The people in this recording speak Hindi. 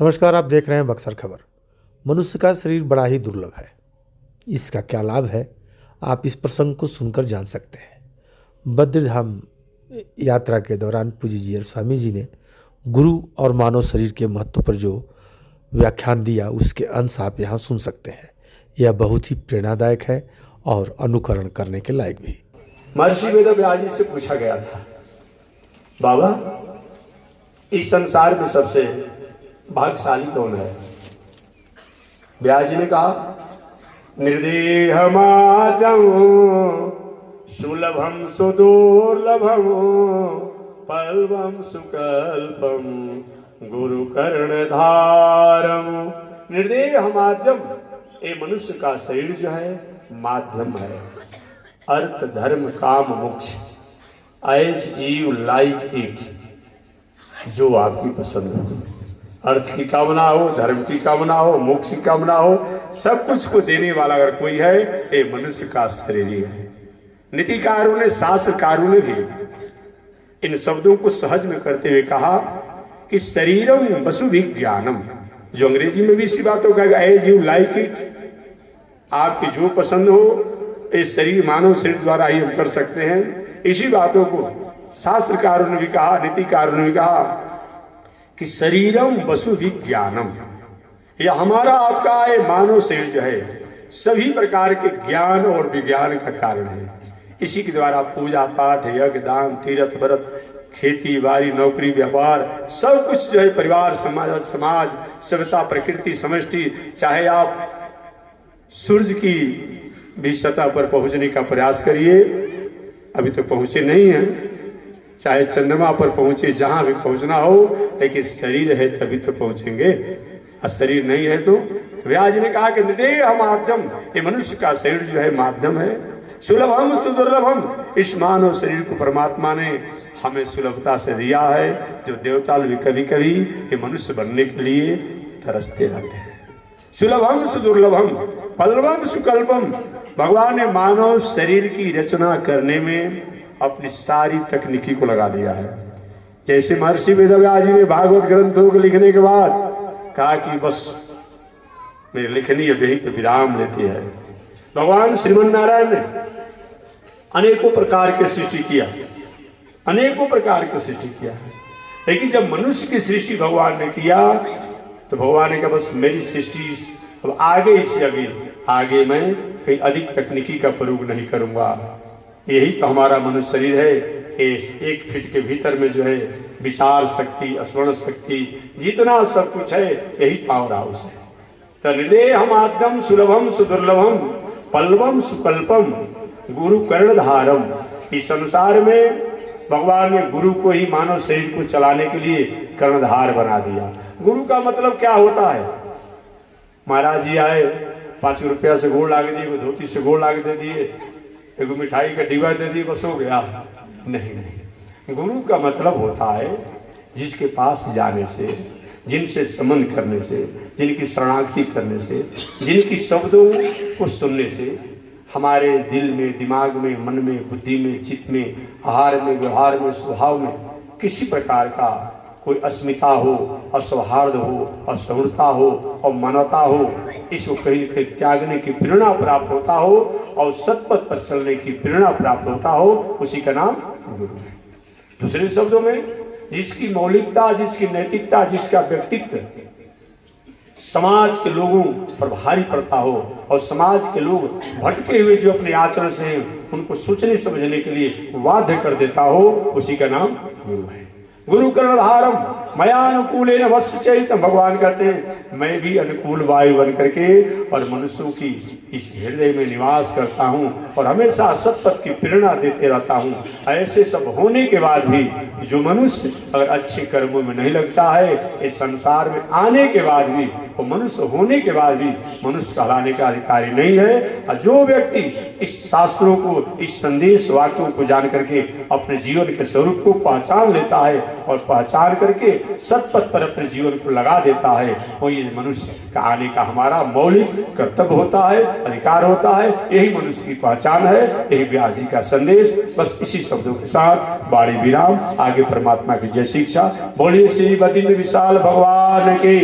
नमस्कार, आप देख रहे हैं बक्सर खबर। मनुष्य का शरीर बड़ा ही दुर्लभ है। इसका क्या लाभ है, आप इस प्रसंग को सुनकर जान सकते हैं। बद्रीधाम यात्रा के दौरान पूज्य जीयर स्वामी जी ने गुरु और मानव शरीर के महत्व पर जो व्याख्यान दिया, उसके अंश आप यहाँ सुन सकते हैं। यह बहुत ही प्रेरणादायक है और अनुकरण करने के लायक भी। महर्षि वेदव्यास जी से पूछा गया था, बाबा इस संसार में सबसे भाग्यशाली कौन है? व्यास जी ने कहा, निर्देहमादम सुलभम सुदुर्लभम पल्वम सुकल्पम गुरु कर्णधारम। निर्देहमाद्यम, ये मनुष्य का शरीर जो है माध्यम है। अर्थ धर्म काम मोक्ष, एज यू लाइक इट, जो आपकी पसंद हो। अर्थ की कामना हो, धर्म की कामना हो, मोक्ष की कामना हो, सब कुछ को देने वाला अगर कोई है, ये मनुष्य का शरीर ही है। नीतिकारों ने, शास्त्रकारों ने भी इन शब्दों को सहज में करते हुए कहा कि शरीरम वसु विज्ञानम, जो अंग्रेजी में भी इसी बातों का एज यू लाइक इट, आपकी जो पसंद हो, इस शरीर मानव शरीर द्वारा ही हम कर सकते हैं। इसी बातों को शास्त्रकारों ने भी कहा, नीतिकारों ने भी कहा कि शरीरम वसु विज्ञानम, यह हमारा आपका ये मानव शरीर जो है सभी प्रकार के ज्ञान और विज्ञान का कारण है। इसी के द्वारा पूजा पाठ, यज्ञ, दान, तीर्थ, व्रत, खेती बाड़ी, नौकरी, व्यापार, सब कुछ जो है परिवार, समाज, सभ्यता, प्रकृति, समष्टि, चाहे आप सूर्य की भी सतह पर पहुंचने का प्रयास करिए, अभी तो पहुंचे नहीं हैं, चाहे चंद्रमा पर पहुंचे, जहां भी पहुंचना हो, लेकिन शरीर है तभी तो पहुंचेंगे, और शरीर नहीं है तो। व्यास जी ने कहा कि निर्देह माध्यम, ये मनुष्य का शरीर जो है माध्यम है। सुलभम सुदुर्लभम, इस मानव शरीर को परमात्मा ने हमें सुलभता से दिया है, जो देवता भी कभी कभी ये मनुष्य बनने के लिए तरसते रहते हैं। सुलभम सुदुर्लभम पल्लवम सुकल्पम, भगवान ने मानव शरीर की रचना करने में अपनी सारी तकनीकी को लगा दिया है। जैसे महर्षि वेदव्यास जी ने भागवत ग्रंथों को लिखने के बाद कहा कि बस मेरी लिखनी यही पे विराम लेती है। भगवान श्रीमन नारायण ने अनेकों प्रकार के सृष्टि किया, अनेकों प्रकार की सृष्टि किया, लेकिन जब मनुष्य की सृष्टि भगवान ने किया तो भगवान ने कहा बस मेरी सृष्टि अब आगे, इससे आगे मैं कहीं अधिक तकनीकी का प्रयोग नहीं करूंगा। यही तो हमारा मनुष्य शरीर है। इस 1 फीट के भीतर में जो है विचार शक्ति, स्मरण शक्ति, जितना सब कुछ है, यही पावर हाउस है। तो निर्देह माध्यम सुलभम सुदुर्लभम पल्लवम सुकल्पम गुरु कर्णधारम, इस संसार में भगवान ने गुरु को ही मानव शरीर को चलाने के लिए कर्णधार बना दिया। गुरु का मतलब क्या होता है? महाराज जी आए, 5 रुपया से गोड़ लाग दिए, धोती से गोड़ लाग दे दिए, एक मिठाई का डिब्बा दे दिए, बस हो गया। नहीं, गुरु का मतलब होता है जिसके पास जाने से, जिनसे संबंध करने से, जिनकी शरणागति करने से, जिनकी शब्दों को सुनने से हमारे दिल में, दिमाग में, मन में, बुद्धि में, चित्त में, आहार में, व्यवहार में, स्वभाव में किसी प्रकार का कोई अस्मिता हो, असौहार्द हो, असमृता हो और मानवता हो, इसको कहीं न कहीं त्यागने की प्रेरणा प्राप्त होता हो और सतपथ पर चलने की प्रेरणा प्राप्त होता हो, उसी का नाम गुरु है। दूसरे शब्दों में, जिसकी मौलिकता, जिसकी नैतिकता, जिसका व्यक्तित्व समाज के लोगों पर भारी पड़ता हो और समाज के लोग भटके हुए जो अपने आचरण से हैं उनको सोचने समझने के लिए बाध्य कर देता हो, उसी का नाम गुरु है। गुरु कर्णधारम मया अनुकूल वस्तु चैत, भगवान कहते हैं मैं भी अनुकूल वायु बन करके और मनुष्यों की इस हृदय में निवास करता हूँ और हमेशा सतपथ की प्रेरणा देते रहता हूँ। ऐसे सब होने के बाद भी जो मनुष्य अगर अच्छे कर्मों में नहीं लगता है, इस संसार में आने के बाद भी, वो मनुष्य होने के बाद भी मनुष्य कहलाने का अधिकारी नहीं है। और जो व्यक्ति इस शास्त्रों को, इस संदेश वाक्यों को जान करके अपने जीवन के स्वरूप को पहचान लेता है और पहचान करके सतपथ पर अपने जीवन को लगा देता है। और ये मनुष्य का आने का हमारा मौलिक कर्तव्य होता है, अधिकार होता है। यही मनुष्य की पहचान है, यही व्यास जी का संदेश। बस इसी शब्दों के साथ वाणी विराम, आगे परमात्मा की जय शिक्षा। बोलिए श्री बद्रीनाथ विशाल भगवान की।